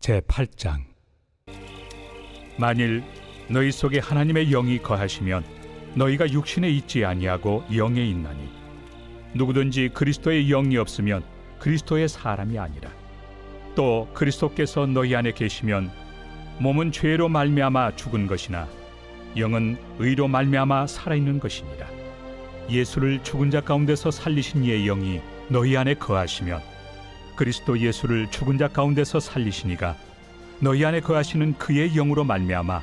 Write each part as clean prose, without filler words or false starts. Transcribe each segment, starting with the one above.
제8장. 만일 너희 속에 하나님의 영이 거하시면 너희가 육신에 있지 아니하고 영에 있나니, 누구든지 그리스도의 영이 없으면 그리스도의 사람이 아니라. 또 그리스도께서 너희 안에 계시면 몸은 죄로 말미암아 죽은 것이나 영은 의로 말미암아 살아있는 것이니라. 예수를 죽은 자 가운데서 살리신 이의 영이 너희 안에 거하시면 그리스도 예수를 죽은 자 가운데서 살리시니가 너희 안에 거하시는 그의 영으로 말미암아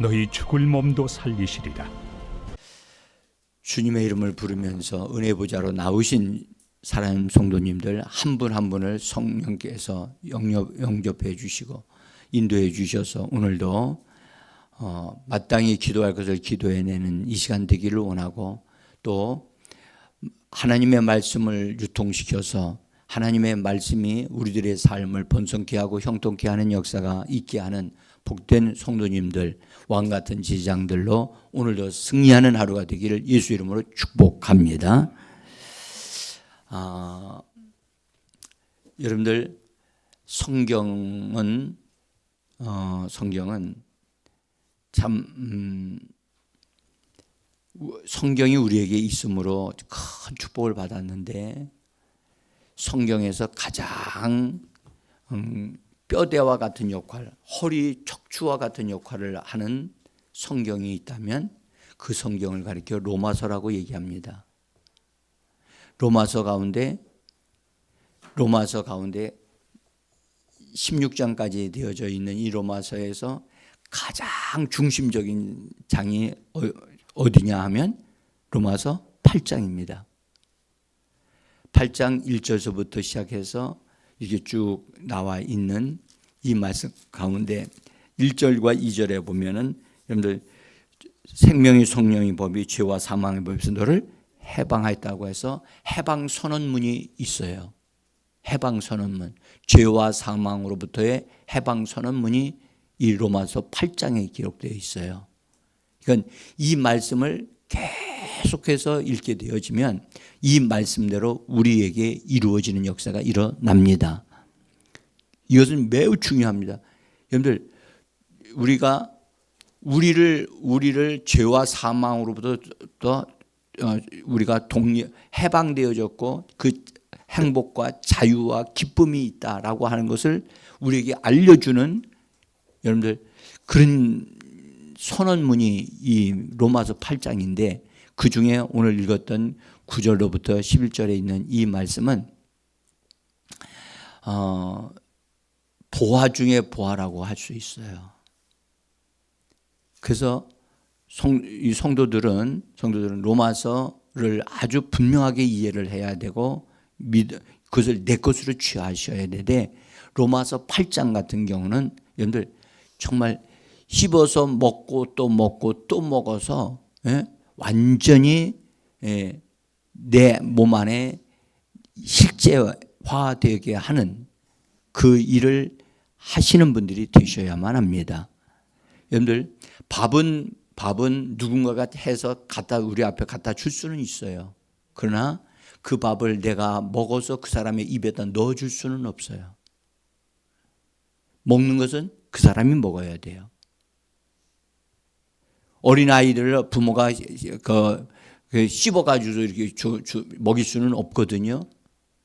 너희 죽을 몸도 살리시리라. 주님의 이름을 부르면서 은혜 보좌로 나오신 사랑하는 성도님들 한 분 한 분을 성령께서 영접해 주시고 인도해 주셔서 오늘도 마땅히 기도할 것을 기도해내는 이 시간 되기를 원하고, 또 하나님의 말씀을 유통시켜서 하나님의 말씀이 우리들의 삶을 번성케 하고 형통케 하는 역사가 있게 하는 복된 성도님들, 왕같은 제장들로 오늘도 승리하는 하루가 되기를 예수 이름으로 축복합니다. 여러분들, 성경은 참 성경이 우리에게 있으므로 큰 축복을 받았는데, 성경에서 가장 뼈대와 같은 역할, 허리 척추와 같은 역할을 하는 성경이 있다면 그 성경을 가리켜 로마서라고 얘기합니다. 로마서 가운데 16장까지 되어져 있는 이 로마서에서 가장 중심적인 장이 어디냐 하면 로마서 8장입니다. 8장 1절서부터 시작해서 이게 쭉 나와 있는 이 말씀 가운데 1절과 2절에 보면은, 여러분들, 생명의 성령의 법이 죄와 사망의 법에서 너를 해방하였다고 해서 해방 선언문이 있어요. 해방 선언문, 죄와 사망으로부터의 해방 선언문이 이 로마서 8장에 기록되어 있어요. 그러니까 이 말씀을 계속해서 읽게 되어지면 이 말씀대로 우리에게 이루어지는 역사가 일어납니다. 이것은 매우 중요합니다. 여러분들, 우리를 죄와 사망으로부터 우리가 해방되어졌고 그 행복과 자유와 기쁨이 있다라고 하는 것을 우리에게 알려주는, 여러분들, 그런 선언문이 이 로마서 8장인데, 그 중에 오늘 읽었던 9절로부터 11절에 있는 이 말씀은 보화 중에 보화라고 할 수 있어요. 그래서 이 성도들은 로마서를 아주 분명하게 이해를 해야 되고 그것을 내 것으로 취하셔야 되는데, 로마서 8장 같은 경우는 여러분들 정말 씹어서 먹고 또 먹고 또 먹어서 완전히 내 몸 안에 실제화되게 하는 그 일을 하시는 분들이 되셔야만 합니다. 여러분들, 밥은 누군가가 해서 우리 앞에 갖다 줄 수는 있어요. 그러나 그 밥을 내가 먹어서 그 사람의 입에다 넣어줄 수는 없어요. 먹는 것은 그 사람이 먹어야 돼요. 어린아이들을 부모가 씹어가지고 이렇게 먹일 수는 없거든요.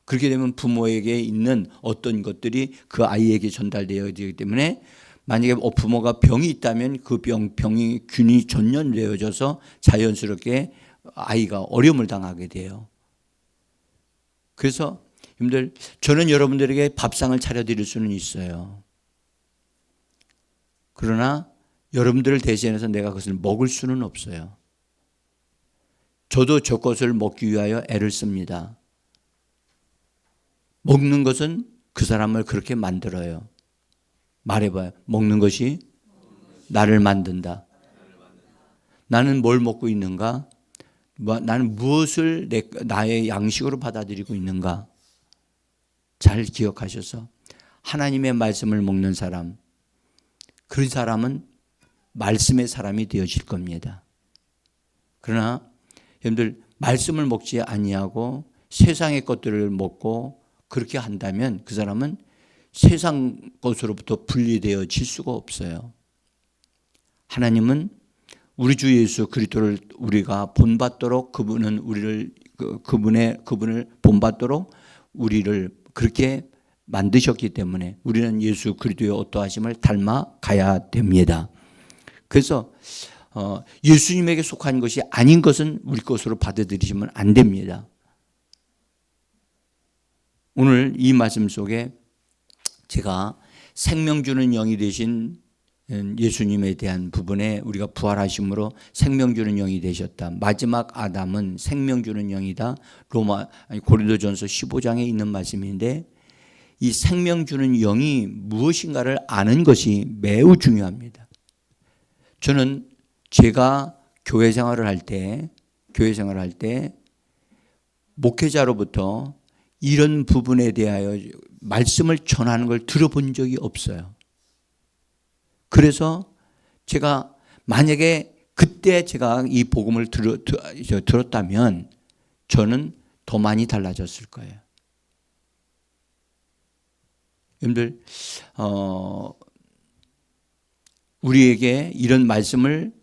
그렇게 되면 부모에게 있는 어떤 것들이 그 아이에게 전달되어야 되기 때문에, 만약에 부모가 병이 있다면 그 병이 균이 전염되어져서 자연스럽게 아이가 어려움을 당하게 돼요. 그래서 여러분들, 저는 여러분들에게 밥상을 차려드릴 수는 있어요. 그러나 여러분들을 대신해서 내가 그것을 먹을 수는 없어요. 저도 저 것을 먹기 위하여 애를 씁니다. 먹는 것은 그 사람을 그렇게 만들어요. 말해봐요. 먹는 것이 나를 만든다. 나는 뭘 먹고 있는가? 나는 무엇을 나의 양식으로 받아들이고 있는가? 잘 기억하셔서 하나님의 말씀을 먹는 사람, 그 사람은 말씀의 사람이 되어질 겁니다. 그러나 여러분들, 말씀을 먹지 아니하고 세상의 것들을 먹고 그렇게 한다면 그 사람은 세상 것으로부터 분리되어질 수가 없어요. 하나님은 우리 주 예수 그리스도를 우리가 본받도록 그분을 본받도록 우리를 그렇게 만드셨기 때문에 우리는 예수 그리스도의 어떠하심을 닮아가야 됩니다. 그래서 예수님에게 속한 것이 아닌 것은 우리 것으로 받아들이시면 안 됩니다. 오늘 이 말씀 속에 제가 생명 주는 영이 되신 예수님에 대한 부분에 우리가 부활하심으로 생명 주는 영이 되셨다. 마지막 아담은 생명 주는 영이다. 고린도전서 15장에 있는 말씀인데 이 생명 주는 영이 무엇인가를 아는 것이 매우 중요합니다. 저는 제가 교회 생활을 할 때 목회자로부터 이런 부분에 대하여 말씀을 전하는 걸 들어본 적이 없어요. 그래서 제가 만약에 그때 제가 이 복음을 들었다면 저는 더 많이 달라졌을 거예요. 여러분들 우리에게 이런 말씀을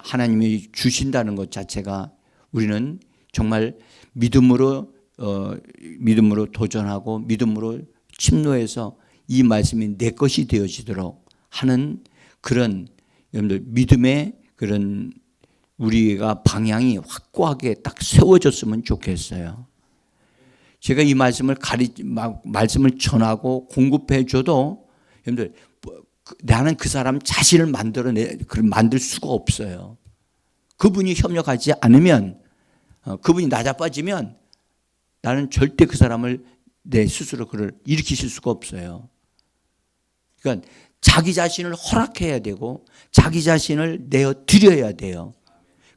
하나님이 주신다는 것 자체가 우리는 정말 믿음으로 도전하고 믿음으로 침노해서 이 말씀이 내 것이 되어지도록 하는 그런 여러분들 믿음의 그런 우리가 방향이 확고하게 딱 세워졌으면 좋겠어요. 제가 이 말씀을 말씀을 전하고 공급해 줘도 여러분들 나는 그 사람 자신을 만들 수가 없어요. 그분이 협력하지 않으면 그분이 나자빠지면 나는 절대 그 사람을 내 스스로 그를 일으키실 수가 없어요. 그러니까 자기 자신을 허락해야 되고 자기 자신을 내어 드려야 돼요.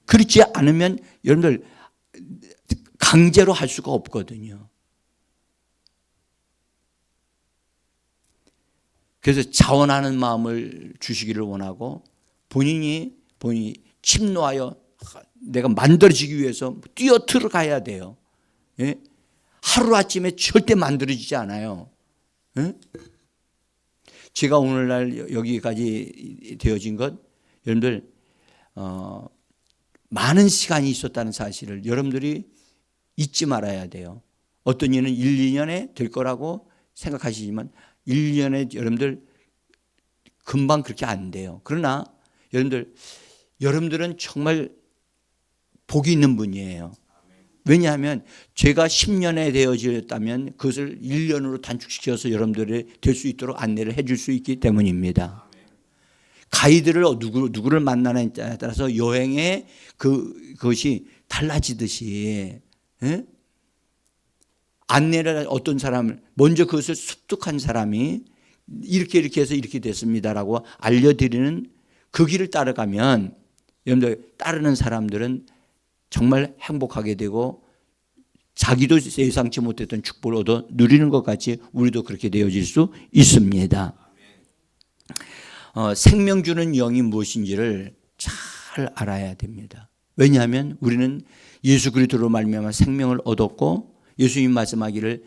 그렇지 않으면 여러분들 강제로 할 수가 없거든요. 그래서 자원하는 마음을 주시기를 원하고 본인이 침노하여 내가 만들어지기 위해서 뛰어 들어가야 돼요. 예? 하루아침에 절대 만들어지지 않아요. 예? 제가 오늘날 여기까지 되어진 것 여러분들 많은 시간이 있었다는 사실을 여러분들이 잊지 말아야 돼요. 어떤 이는 1, 2년에 될 거라고 생각하시지만 1년에 여러분들 금방 그렇게 안 돼요. 그러나 여러분들은 정말 복이 있는 분이에요. 왜냐하면 제가 10년에 되어졌다면 그것을 1년으로 단축시켜서 여러분들이 될 수 있도록 안내를 해줄 수 있기 때문입니다. 가이드를 누구를 만나느냐에 따라서 여행의 그것이 달라지듯이 안내를 어떤 사람을 먼저 그것을 습득한 사람이 이렇게 해서 이렇게 됐습니다라고 알려드리는 그 길을 따라가면 여러분들 따르는 사람들은 정말 행복하게 되고 자기도 예상치 못했던 축복을 얻어 누리는 것 같이 우리도 그렇게 되어질 수 있습니다. 생명 주는 영이 무엇인지를 잘 알아야 됩니다. 왜냐하면 우리는 예수 그리스도로 말미암아 생명을 얻었고 예수님 말씀하기를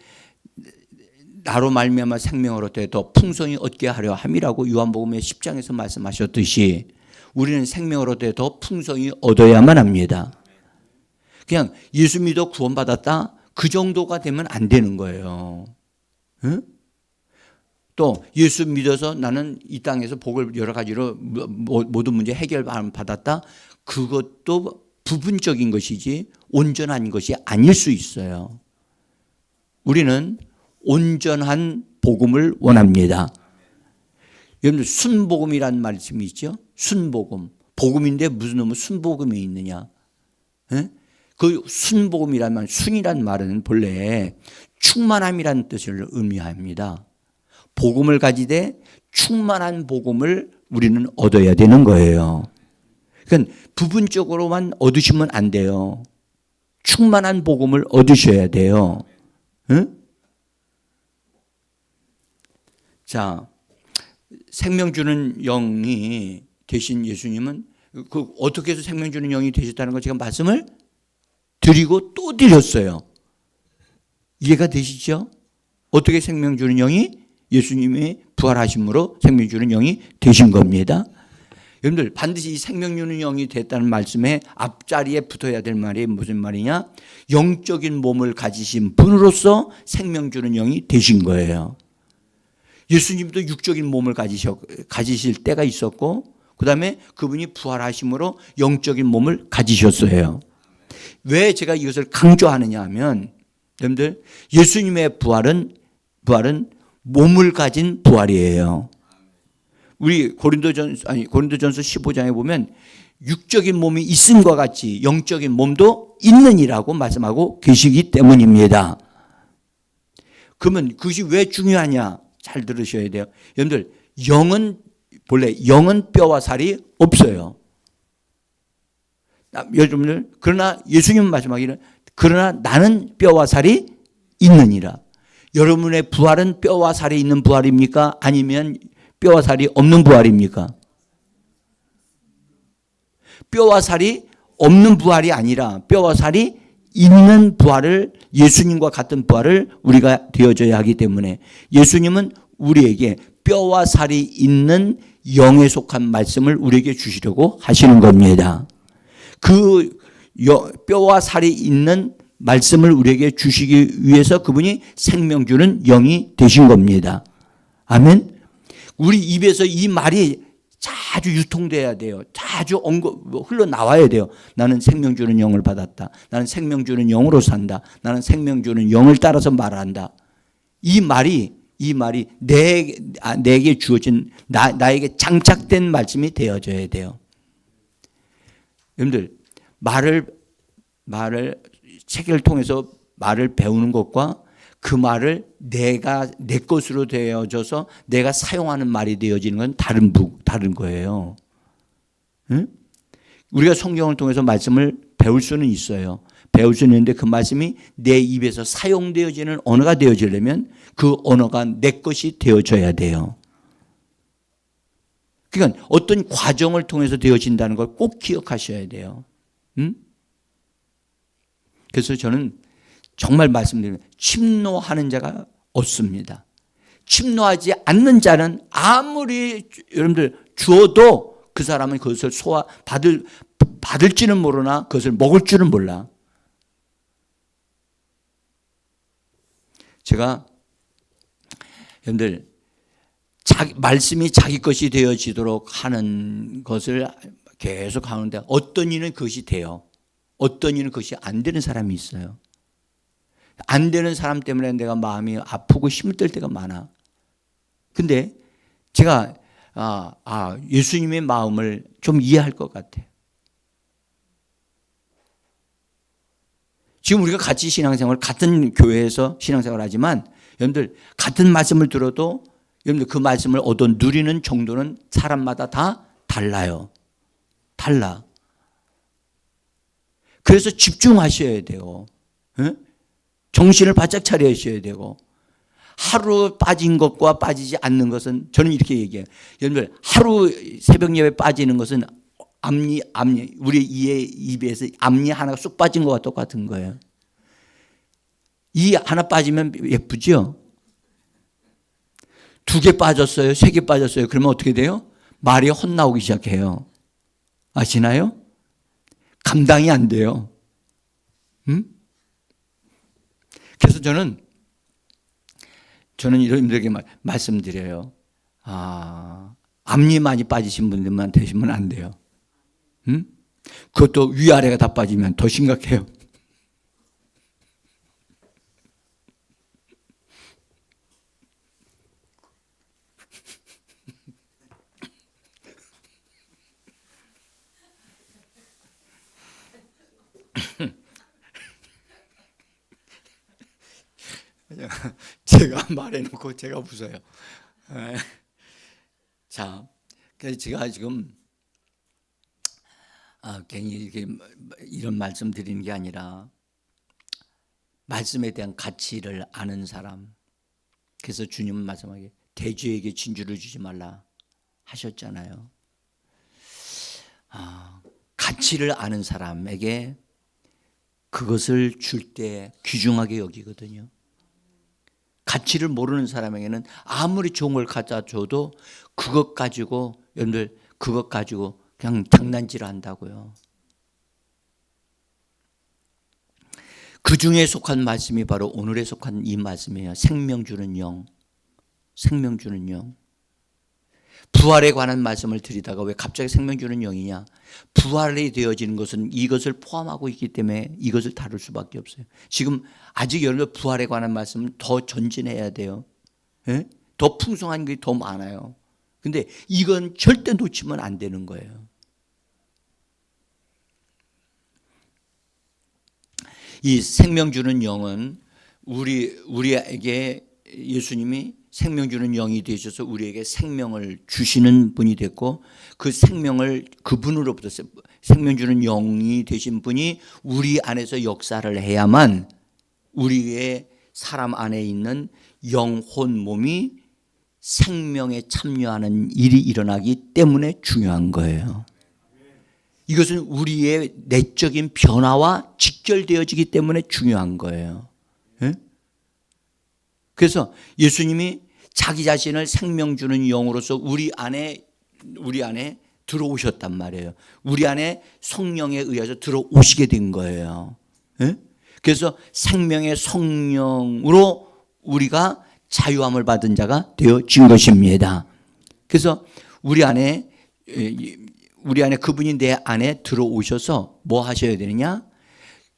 나로 말미암아 생명을 얻되 더 풍성히 얻게 하려 함이라고 요한복음의 10장에서 말씀하셨듯이 우리는 생명을 얻되 더 풍성히 얻어야만 합니다. 그냥 예수 믿어 구원받았다 그 정도가 되면 안 되는 거예요. 응? 또 예수 믿어서 나는 이 땅에서 복을 여러 가지로 모든 문제 해결 받았다 그것도 부분적인 것이지 온전한 것이 아닐 수 있어요. 우리는 온전한 복음을 원합니다. 여러분들 순복음이라는 말씀이 있죠. 순복음. 복음인데 무슨 놈은 순복음이 있느냐. 에? 그 순복음이란 말, 순이란 말은 본래 충만함이라는 뜻을 의미합니다. 복음을 가지되 충만한 복음을 우리는 얻어야 되는 거예요. 그러니까 부분적으로만 얻으시면 안 돼요. 충만한 복음을 얻으셔야 돼요. 응? 자, 생명 주는 영이 되신 예수님은 어떻게 해서 생명 주는 영이 되셨다는 걸 제가 말씀을 드리고 또 드렸어요. 이해가 되시죠? 어떻게 생명 주는 영이 예수님의 부활하심으로 생명 주는 영이 되신 겁니다. 여러분들 반드시 이 생명 주는 영이 됐다는 말씀에 앞자리에 붙어야 될 말이 무슨 말이냐? 영적인 몸을 가지신 분으로서 생명 주는 영이 되신 거예요. 예수님도 육적인 몸을 가지실 때가 있었고 그 다음에 그분이 부활하심으로 영적인 몸을 가지셨어요. 왜 제가 이것을 강조하느냐 하면 여러분들 예수님의 부활은 몸을 가진 부활이에요. 우리 고린도전서 15장에 보면 육적인 몸이 있음과 같이 영적인 몸도 있느니라고 말씀하고 계시기 때문입니다. 그러면 그것이 왜 중요하냐? 잘 들으셔야 돼요. 여러분들 영은 뼈와 살이 없어요. 여러분들 그러나 예수님 말씀하기를 그러나 나는 뼈와 살이 있느니라. 여러분의 부활은 뼈와 살이 있는 부활입니까? 아니면 뼈와 살이 없는 부활입니까? 뼈와 살이 없는 부활이 아니라 뼈와 살이 있는 부활을 예수님과 같은 부활을 우리가 되어져야 하기 때문에 예수님은 우리에게 뼈와 살이 있는 영에 속한 말씀을 우리에게 주시려고 하시는 겁니다. 그 뼈와 살이 있는 말씀을 우리에게 주시기 위해서 그분이 생명 주는 영이 되신 겁니다. 아멘. 우리 입에서 이 말이 자주 유통돼야 돼요. 자주 흘러나와야 돼요. 나는 생명 주는 영을 받았다. 나는 생명 주는 영으로 산다. 나는 생명 주는 영을 따라서 말한다. 이 말이 내게 주어진 나에게 장착된 말씀이 되어져야 돼요. 여러분들 말을 책을 통해서 말을 배우는 것과 그 말을 내 것으로 되어져서 내가 사용하는 말이 되어지는 건 다른 거예요. 응? 우리가 성경을 통해서 말씀을 배울 수는 있어요. 배울 수는 있는데 그 말씀이 내 입에서 사용되어지는 언어가 되어지려면 그 언어가 내 것이 되어져야 돼요. 그러니까 어떤 과정을 통해서 되어진다는 걸 꼭 기억하셔야 돼요. 응? 그래서 저는 정말 말씀드리면 침노하는 자가 없습니다. 침노하지 않는 자는 아무리 여러분들 주어도 그 사람은 그것을 받을지는 모르나 그것을 먹을 줄은 몰라. 제가 여러분들 말씀이 자기 것이 되어지도록 하는 것을 계속 하는데 어떤 이는 그것이 돼요. 어떤 이는 그것이 안 되는 사람이 있어요. 안 되는 사람 때문에 내가 마음이 아프고 힘을 들 때가 많아. 근데 제가 예수님의 마음을 좀 이해할 것 같아요. 지금 우리가 같이 신앙생활 같은 교회에서 신앙생활을 하지만 여러분들 같은 말씀을 들어도 여러분들 그 말씀을 얻어 누리는 정도는 사람마다 다 달라요. 달라. 그래서 집중하셔야 돼요. 정신을 바짝 차려셔야 되고 하루 빠진 것과 빠지지 않는 것은 저는 이렇게 얘기해요. 여러분들 하루 새벽 예배 빠지는 것은 앞니 우리 입에서 앞니 하나가 쑥 빠진 것과 똑같은 거예요. 이 하나 빠지면 예쁘죠? 2개 빠졌어요. 3개 빠졌어요. 그러면 어떻게 돼요? 말이 헛나오기 시작해요. 아시나요? 감당이 안 돼요. 그래서 저는 여러분들에게 말씀드려요. 앞니 많이 빠지신 분들만 되시면 안 돼요. 그것도 위아래가 다 빠지면 더 심각해요. 제가 말해놓고 제가 웃어요. 자, 그래서 제가 지금 괜히 이렇게 이런 말씀 드리는 게 아니라 말씀에 대한 가치를 아는 사람. 그래서 주님은 말씀하기에 대주에게 진주를 주지 말라 하셨잖아요. 가치를 아는 사람에게 그것을 줄 때 귀중하게 여기거든요. 가치를 모르는 사람에게는 아무리 좋은 걸 갖다 줘도 그것 가지고 여러분들 그것 가지고 그냥 장난질을 한다고요. 그 중에 속한 말씀이 바로 오늘에 속한 이 말씀이에요. 생명 주는 영. 생명 주는 영. 부활에 관한 말씀을 드리다가 왜 갑자기 생명 주는 영이냐? 부활이 되어지는 것은 이것을 포함하고 있기 때문에 이것을 다룰 수밖에 없어요. 지금 아직 여러분들 부활에 관한 말씀은 더 전진해야 돼요. 예? 더 풍성한 게 더 많아요. 근데 이건 절대 놓치면 안 되는 거예요. 이 생명 주는 영은 우리에게 예수님이 생명 주는 영이 되셔서 우리에게 생명을 주시는 분이 됐고 그 생명을 그분으로부터 생명 주는 영이 되신 분이 우리 안에서 역사를 해야만 우리의 사람 안에 있는 영혼 몸이 생명에 참여하는 일이 일어나기 때문에 중요한 거예요. 이것은 우리의 내적인 변화와 직결되어지기 때문에 중요한 거예요. 예? 그래서 예수님이 자기 자신을 생명 주는 영으로서 우리 안에 들어오셨단 말이에요. 우리 안에 성령에 의해서 들어오시게 된 거예요. 예? 그래서 생명의 성령으로 우리가 자유함을 받은 자가 되어진 것입니다. 그래서 우리 안에 그분이 내 안에 들어오셔서 뭐 하셔야 되느냐?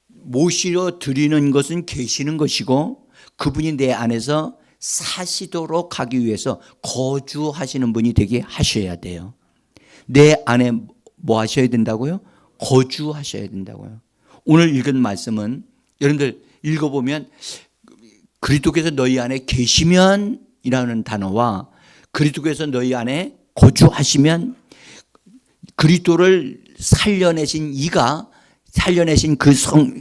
모시려 드리는 것은 계시는 것이고 그분이 내 안에서 사시도록 하기 위해서 거주하시는 분이 되게 하셔야 돼요. 내 안에 뭐 하셔야 된다고요? 거주하셔야 된다고요. 오늘 읽은 말씀은 여러분들 읽어보면 그리스도께서 너희 안에 계시면 이라는 단어와 그리스도께서 너희 안에 거주하시면 그리스도를 살려내신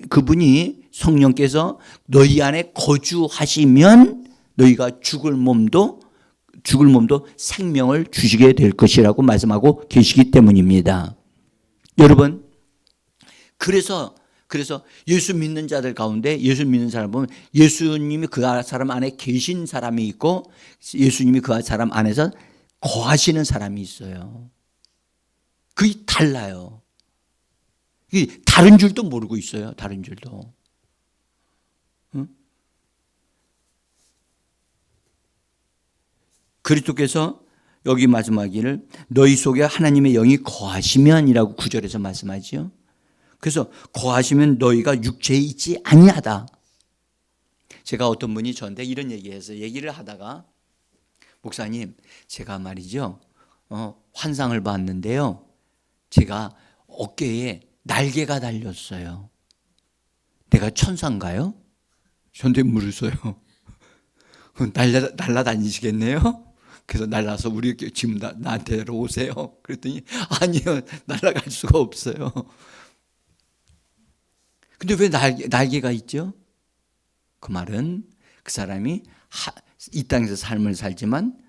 그분이 성령께서 너희 안에 거주하시면 너희가 죽을 몸도 생명을 주시게 될 것이라고 말씀하고 계시기 때문입니다. 여러분, 그래서 예수 믿는 자들 가운데 예수 믿는 사람 보면 예수님이 그 사람 안에 계신 사람이 있고 예수님이 그 사람 안에서 거하시는 사람이 있어요. 그게 달라요. 다른 줄도 모르고 있어요. 다른 줄도. 응? 그리스도께서 여기 말씀하기를 너희 속에 하나님의 영이 거하시면이라고 9절에서 말씀하지요. 그래서 거하시면 너희가 육체에 있지 아니하다. 제가 어떤 분이 저한테 이런 얘기를 하다가 목사님 제가 말이죠 환상을 봤는데요. 제가 어깨에 날개가 달렸어요. 내가 천사인가요? 저한테 물으세요. 날아다니시겠네요? 그래서 날라서 우리 지금 나한테 오세요. 그랬더니 아니요, 날아갈 수가 없어요. 근데 왜 날개가 있죠? 그 말은 그 사람이 이 땅에서 삶을 살지만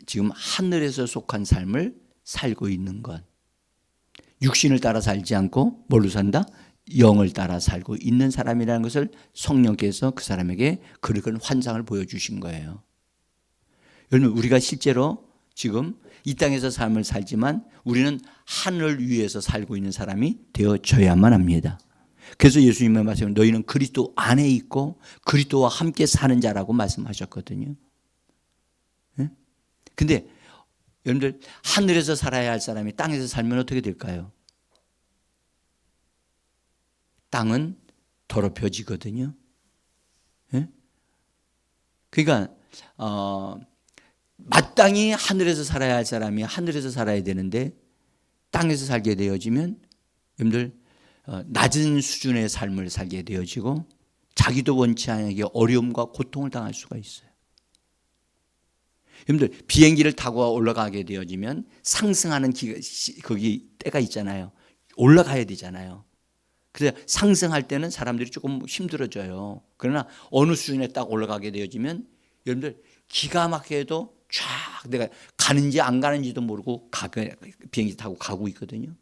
지금 하늘에서 속한 삶을 살고 있는 것. 육신을 따라 살지 않고 뭘로 산다? 영을 따라 살고 있는 사람이라는 것을 성령께서 그 사람에게 그런 환상을 보여주신 거예요. 여러분, 우리가 실제로 지금 이 땅에서 삶을 살지만 우리는 하늘 위에서 살고 있는 사람이 되어져야만 합니다. 그래서 예수님의 말씀은 너희는 그리스도 안에 있고 그리스도와 함께 사는 자라고 말씀하셨거든요. 근데 여러분들 하늘에서 살아야 할 사람이 땅에서 살면 어떻게 될까요? 땅은 더럽혀지거든요. 그러니까 마땅히 하늘에서 살아야 할 사람이 하늘에서 살아야 되는데 땅에서 살게 되어지면 여러분들 낮은 수준의 삶을 살게 되어지고 자기도 원치 않게 어려움과 고통을 당할 수가 있어요. 여러분들 비행기를 타고 올라가게 되어지면 상승하는 거기 때가 있잖아요. 올라가야 되잖아요. 그래서 상승할 때는 사람들이 조금 힘들어져요. 그러나 어느 수준에 딱 올라가게 되어지면 여러분들 기가 막혀도 쫙 내가 가는지 안 가는지도 모르고 비행기 타고 가고 있거든요.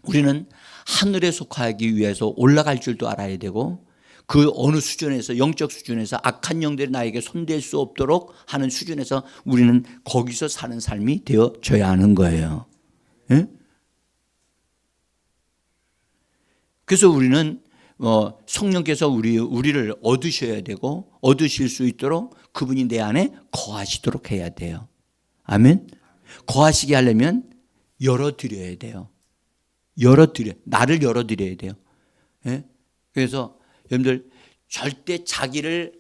우리는 하늘에 속하기 위해서 올라갈 줄도 알아야 되고 그 어느 수준에서, 영적 수준에서 악한 영들이 나에게 손댈 수 없도록 하는 수준에서 우리는 거기서 사는 삶이 되어져야 하는 거예요. 예? 그래서 우리는 성령께서 우리를 얻으셔야 되고 얻으실 수 있도록 그분이 내 안에 거하시도록 해야 돼요. 아멘. 거하시게 하려면 열어드려야 돼요. 나를 열어드려야 돼요. 예? 그래서 여러분들 절대 자기의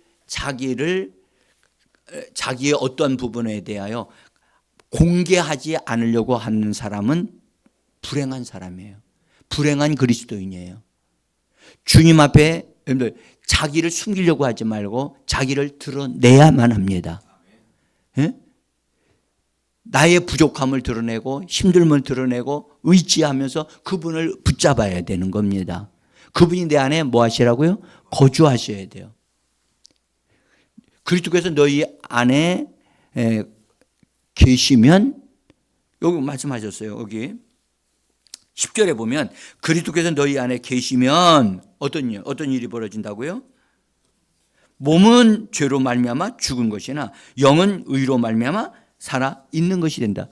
어떠한 부분에 대하여 공개하지 않으려고 하는 사람은 불행한 사람이에요. 불행한 그리스도인이에요. 주님 앞에 여러분들 자기를 숨기려고 하지 말고 자기를 드러내야만 합니다. 예? 나의 부족함을 드러내고 힘듦을 드러내고 의지하면서 그분을 붙잡아야 되는 겁니다. 그분이 내 안에 뭐 하시라고요? 거주하셔야 돼요. 그리스도께서 너희 안에 계시면, 여기 말씀하셨어요. 여기 10절에 보면 그리스도께서 너희 안에 계시면 어떤 일이 벌어진다고요? 몸은 죄로 말미암아 죽은 것이나 영은 의로 말미암아 살아 있는 것이 된다.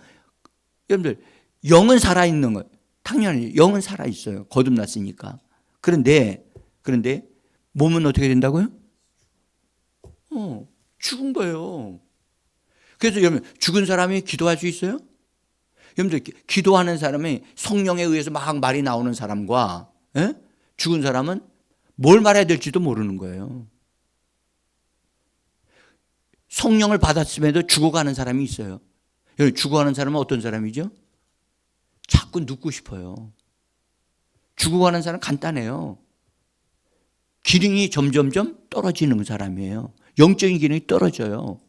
여러분들 영은 살아 있는 것, 당연히 영은 살아 있어요. 거듭났으니까. 그런데 몸은 어떻게 된다고요? 죽은 거예요. 그래서 여러분 죽은 사람이 기도할 수 있어요? 여러분들 기도하는 사람이 성령에 의해서 막 말이 나오는 사람과 죽은 사람은 뭘 말해야 될지도 모르는 거예요. 성령을 받았음에도 죽어가는 사람이 있어요. 죽어가는 사람은 어떤 사람이죠? 자꾸 눕고 싶어요. 죽어가는 사람은 간단해요. 기능이 점점점 떨어지는 사람이에요. 영적인 기능이 떨어져요.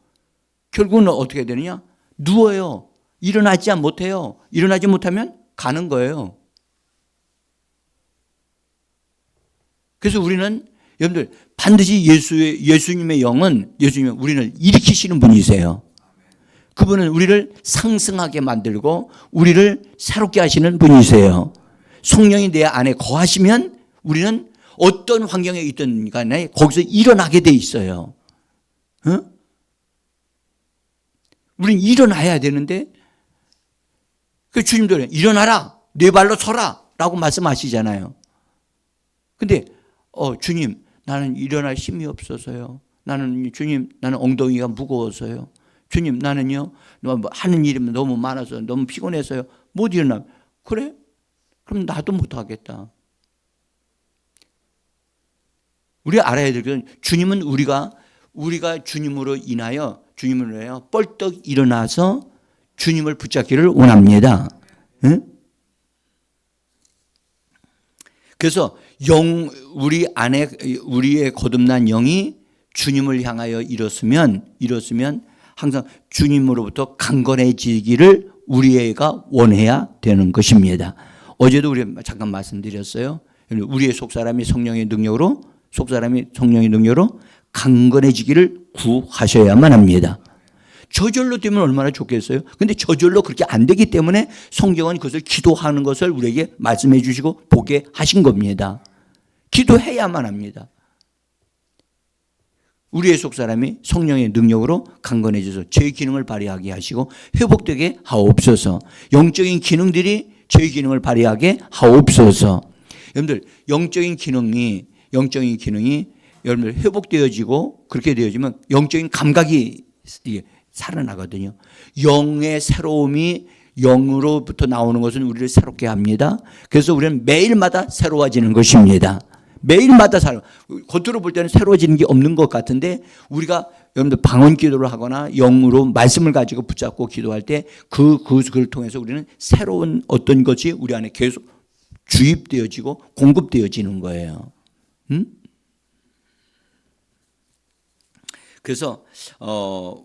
결국은 어떻게 되느냐? 누워요. 일어나지 못해요. 일어나지 못하면 가는 거예요. 그래서 우리는 여러분들 반드시 예수님의 영은 우리를 일으키시는 분이세요. 그분은 우리를 상승하게 만들고 우리를 새롭게 하시는 분이세요. 성령이 내 안에 거하시면 우리는 어떤 환경에 있든 간에 거기서 일어나게 돼 있어요. 우리는 일어나야 되는데 그 주님도 일어나라, 네 발로 서라 라고 말씀하시잖아요. 근데 주님 나는 일어날 힘이 없어서요. 주님 나는 엉덩이가 무거워서요. 주님 나는요 하는 일이 너무 많아서 너무 피곤해서요 못 일어나. 그래? 그럼 나도 못하겠다. 우리가 알아야 될 것은 주님은 우리가 주님으로 인하여 뻘떡 일어나서 주님을 붙잡기를 원합니다. 응? 그래서 우리 안에 우리의 거듭난 영이 주님을 향하여 일었으면 항상 주님으로부터 강건해지기를 우리가 원해야 되는 것입니다. 어제도 우리 잠깐 말씀드렸어요. 우리의 속사람이 성령의 능력으로 강건해지기를 구하셔야만 합니다. 저절로 되면 얼마나 좋겠어요. 근데 저절로 그렇게 안 되기 때문에 성경은 그것을 기도하는 것을 우리에게 말씀해 주시고 보게 하신 겁니다. 기도해야만 합니다. 우리의 속사람이 성령의 능력으로 강건해져서 제 기능을 발휘하게 하시고 회복되게 하옵소서. 영적인 기능들이 제 기능을 발휘하게 하옵소서. 여러분들 영적인 기능이 여러분들 회복되어지고 그렇게 되어지면 영적인 감각이 살아나거든요. 영의 새로움이 영으로부터 나오는 것은 우리를 새롭게 합니다. 그래서 우리는 매일마다 새로워지는 것입니다. 매일마다 겉으로 볼 때는 새로워지는 게 없는 것 같은데 우리가 여러분들 방언 기도를 하거나 영으로 말씀을 가지고 붙잡고 기도할 때 그걸 통해서 우리는 새로운 어떤 것이 우리 안에 계속 주입되어지고 공급되어지는 거예요. 그래서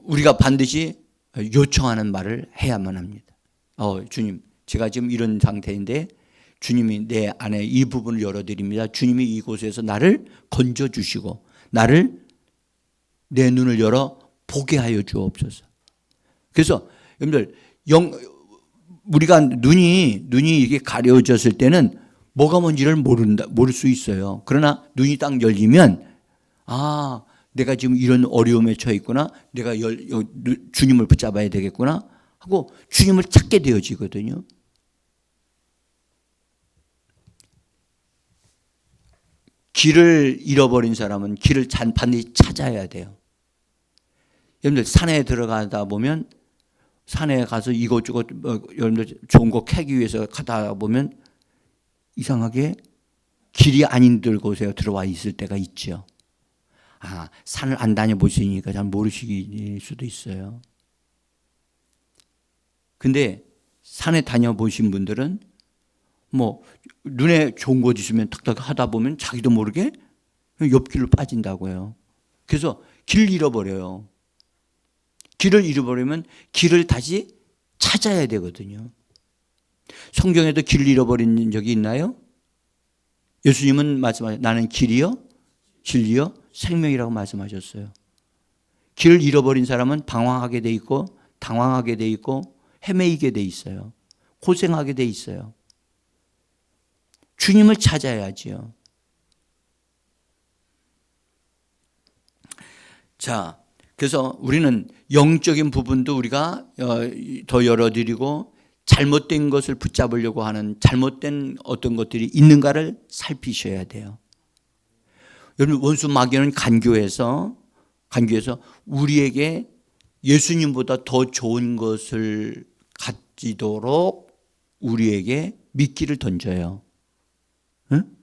우리가 반드시 요청하는 말을 해야만 합니다. 주님, 제가 지금 이런 상태인데 주님이 내 안에 이 부분을 열어드립니다. 주님이 이곳에서 나를 건져주시고 내 눈을 열어 보게 하여 주옵소서. 그래서 여러분들 우리가 눈이 이게 가려졌을 때는 뭐가 뭔지를 모를 수 있어요. 그러나 눈이 딱 열리면 아, 내가 지금 이런 어려움에 처해 있구나. 내가 주님을 붙잡아야 되겠구나 하고 주님을 찾게 되어지거든요. 길을 잃어버린 사람은 길을 반드시 찾아야 돼요. 여러분들 산에 들어가다 보면 산에 가서 이것저것 여러분들 좋은 거 캐기 위해서 가다 보면 이상하게 길이 아닌 곳에 들어와 있을 때가 있죠. 아, 산을 안 다녀보시니까 잘 모르실 수도 있어요. 근데 산에 다녀보신 분들은 뭐 눈에 좋은 곳 있으면 탁탁 하다 보면 자기도 모르게 옆길로 빠진다고요. 그래서 길 잃어버려요. 길을 잃어버리면 길을 다시 찾아야 되거든요. 성경에도 길을 잃어버린 적이 있나요? 예수님은 말씀하셨어요. 나는 길이요, 진리요, 생명이라고 말씀하셨어요. 길을 잃어버린 사람은 방황하게 돼 있고 당황하게 돼 있고 헤매이게 돼 있어요. 고생하게 돼 있어요. 주님을 찾아야지요. 자, 그래서 우리는 영적인 부분도 우리가 더 열어드리고 잘못된 것을 붙잡으려고 하는 잘못된 어떤 것들이 있는가를 살피셔야 돼요. 여러분, 원수 마귀는 간교해서 우리에게 예수님보다 더 좋은 것을 가지도록 우리에게 미끼를 던져요. 응?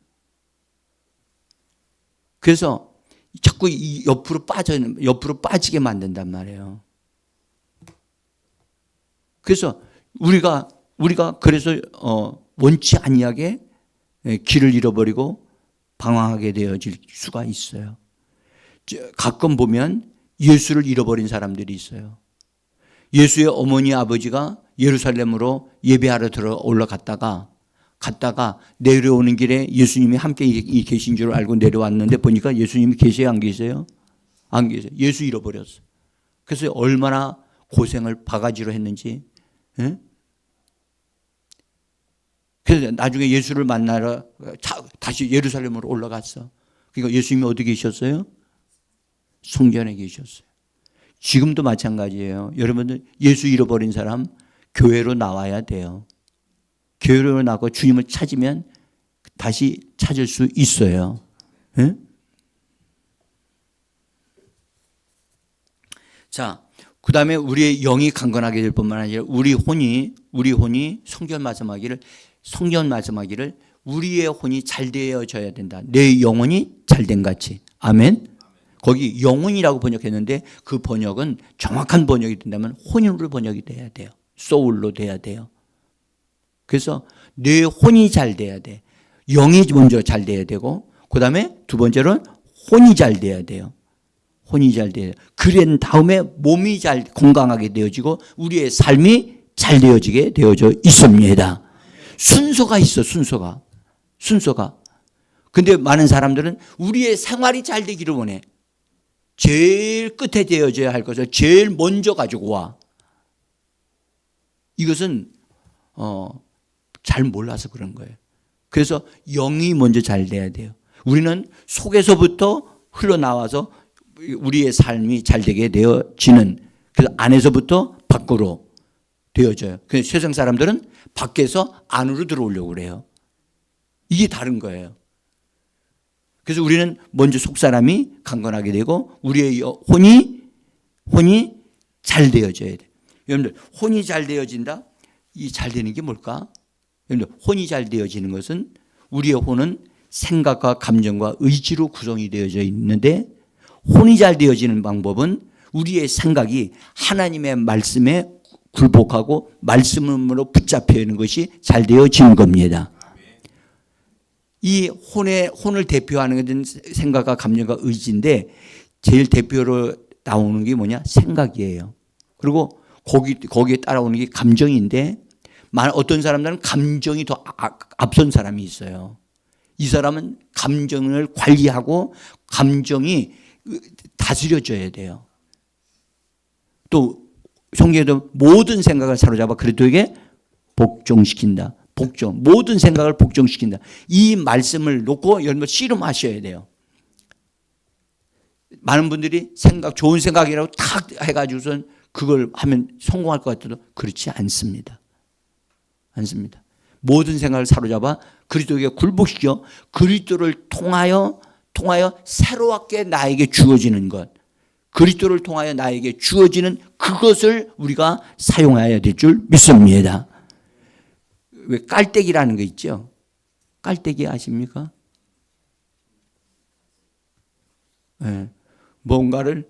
그래서 자꾸 옆으로 빠지게 만든단 말이에요. 그래서 우리가 그래서 원치 아니하게 길을 잃어버리고 방황하게 되어질 수가 있어요. 가끔 보면 예수를 잃어버린 사람들이 있어요. 예수의 어머니 아버지가 예루살렘으로 예배하러 올라갔다가 내려오는 길에 예수님이 함께 계신 줄 알고 내려왔는데 보니까 예수님이 계세요, 안 계세요? 안 계세요. 예수 잃어버렸어요. 그래서 얼마나 고생을 바가지로 했는지. 예? 그래서 나중에 예수를 만나러 다시 예루살렘으로 올라갔어. 그러니까 예수님이 어디 계셨어요? 성전에 계셨어요. 지금도 마찬가지예요. 여러분들 예수 잃어버린 사람 교회로 나와야 돼요. 교회로 나고 주님을 찾으면 다시 찾을 수 있어요. 네? 자, 그 다음에 우리의 영이 강건하게 될 뿐만 아니라 우리 혼이 성경 말씀하기를 우리의 혼이 잘 되어져야 된다. 내 영혼이 잘된 같이. 아멘. 거기 영혼이라고 번역했는데 그 번역은 정확한 번역이 된다면 혼으로 번역이 돼야 돼요. 소울로 돼야 돼요. 그래서 내 혼이 잘 돼야 돼. 영이 먼저 잘 돼야 되고 그 다음에 두 번째로는 혼이 잘 돼야 돼요. 혼이 잘 돼야 돼요. 그런 다음에 몸이 잘 건강하게 되어지고 우리의 삶이 잘 되어지게 되어져 있습니다. 순서가 있어. 순서가. 근데 많은 사람들은 우리의 생활이 잘 되기를 원해. 제일 끝에 되어져야 할 것을 제일 먼저 가지고 와. 이것은 잘 몰라서 그런 거예요. 그래서 영이 먼저 잘 돼야 돼요. 우리는 속에서부터 흘러나와서 우리의 삶이 잘 되게 되어지는, 그래서 안에서부터 밖으로 되어져요. 그래서 세상 사람들은 밖에서 안으로 들어오려고 그래요. 이게 다른 거예요. 그래서 우리는 먼저 속사람이 강건하게 되고 우리의 혼이 잘 되어져야 돼요. 여러분들, 혼이 잘 되어진다? 이 잘 되는 게 뭘까? 여러분들, 혼이 잘 되어지는 것은 우리의 혼은 생각과 감정과 의지로 구성이 되어져 있는데 혼이 잘 되어지는 방법은 우리의 생각이 하나님의 말씀에 굴복하고 말씀으로 붙잡혀 있는 것이 잘 되어지는 겁니다. 이 혼을 대표하는 것은 생각과 감정과 의지인데 제일 대표로 나오는 게 뭐냐? 생각이에요. 그리고 거기에 따라오는 게 감정인데 어떤 사람들은 감정이 더 앞선 사람이 있어요. 이 사람은 감정을 관리하고 감정이 다스려져야 돼요. 또 성경에도 모든 생각을 사로잡아 그리스도에게 복종시킨다. 모든 생각을 복종시킨다. 이 말씀을 놓고 여러분 씨름하셔야 돼요. 많은 분들이 좋은 생각이라고 탁 해가지고선 그걸 하면 성공할 것 같아도 그렇지 않습니다. 않습니다. 모든 생각을 사로잡아 그리스도에게 굴복시켜 그리스도를 통하여 새롭게 나에게 주어지는 것, 그리스도를 통하여 나에게 주어지는 그것을 우리가 사용해야 될 줄 믿습니다. 왜 깔때기라는 거 있죠? 깔때기 아십니까? 네. 뭔가를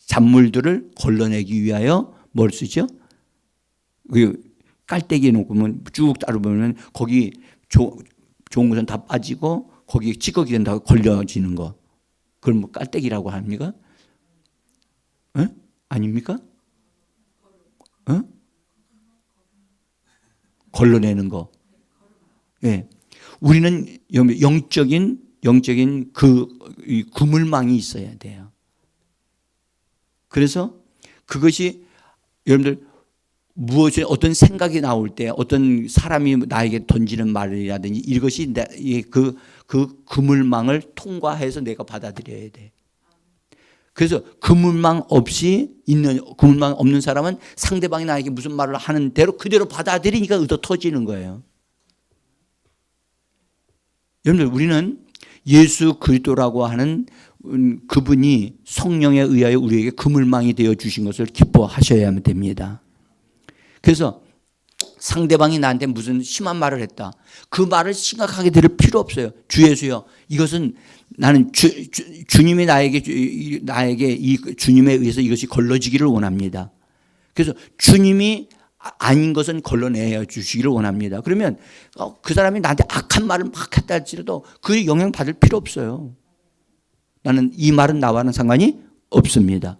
잔물들을 걸러내기 위하여 뭘 쓰죠? 깔때기 놓으면 쭉 따라보면 거기 좋은 것은 다 빠지고 거기 찌꺼기는 다 걸려지는 거. 그걸 뭐 깔때기라고 합니까? 에? 아닙니까? 에? 걸러내는 거. 예. 우리는 영적인 이 그물망이 있어야 돼요. 그래서 그것이 여러분들 무엇이 어떤 생각이 나올 때 어떤 사람이 나에게 던지는 말이라든지 이것이 그 그물망을 통과해서 내가 받아들여야 돼. 그래서 그물망 없는 사람은 상대방이 나에게 무슨 말을 하는 대로 그대로 받아들이니까 의도 터지는 거예요. 여러분들 우리는 예수 그리스도라고 하는 그분이 성령에 의하여 우리에게 그물망이 되어 주신 것을 기뻐하셔야 됩니다. 그래서 상대방이 나한테 무슨 심한 말을 했다. 그 말을 심각하게 들을 필요 없어요. 주 예수여, 이것은 나는 주님이 나에게 주님에 의해서 이것이 걸러지기를 원합니다. 그래서 주님이 아닌 것은 걸러내어 주시기를 원합니다. 그러면 그 사람이 나한테 악한 말을 막 했다 할지라도 그 영향 받을 필요 없어요. 나는 이 말은 나와는 상관이 없습니다.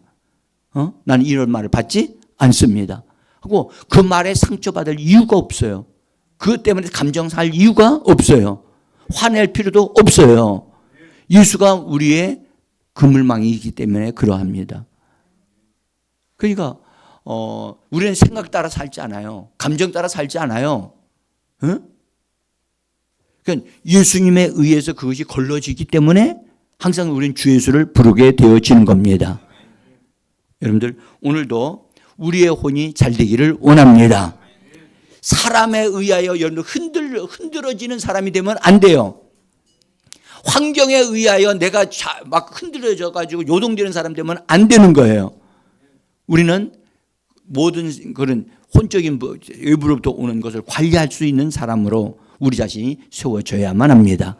나는 이런 말을 받지 않습니다. 하고 그 말에 상처받을 이유가 없어요. 그것 때문에 감정 살 이유가 없어요. 화낼 필요도 없어요. 예수가 우리의 그물망이기 때문에 그러합니다. 그러니까 우리는 생각 따라 살지 않아요. 감정 따라 살지 않아요. 응? 그러니까 예수님에 의해서 그것이 걸러지기 때문에 항상 우리는 주 예수를 부르게 되어지는 겁니다. 여러분들 오늘도 우리의 혼이 잘 되기를 원합니다. 사람에 의하여 여러분들 흔들어지는 사람이 되면 안 돼요. 환경에 의하여 내가 막 흔들어져 가지고 요동되는 사람 되면 안 되는 거예요. 우리는 모든 그런 혼적인 외부로부터 오는 것을 관리할 수 있는 사람으로 우리 자신이 세워져야만 합니다.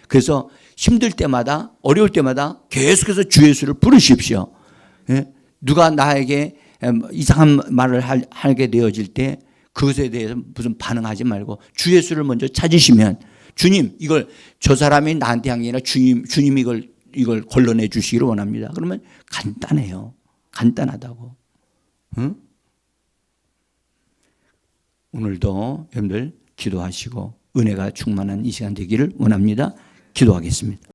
그래서 힘들 때마다 어려울 때마다 계속해서 주 예수를 부르십시오. 누가 나에게 이상한 말을 하게 되어질 때 그것에 대해서 무슨 반응하지 말고 주 예수를 먼저 찾으시면 주님 이걸 저 사람이 나한테 한 게 아니라 주님 이걸 걸러내 주시기를 원합니다. 그러면 간단해요. 간단하다고. 응? 오늘도 여러분들 기도하시고 은혜가 충만한 이 시간 되기를 원합니다. 기도하겠습니다.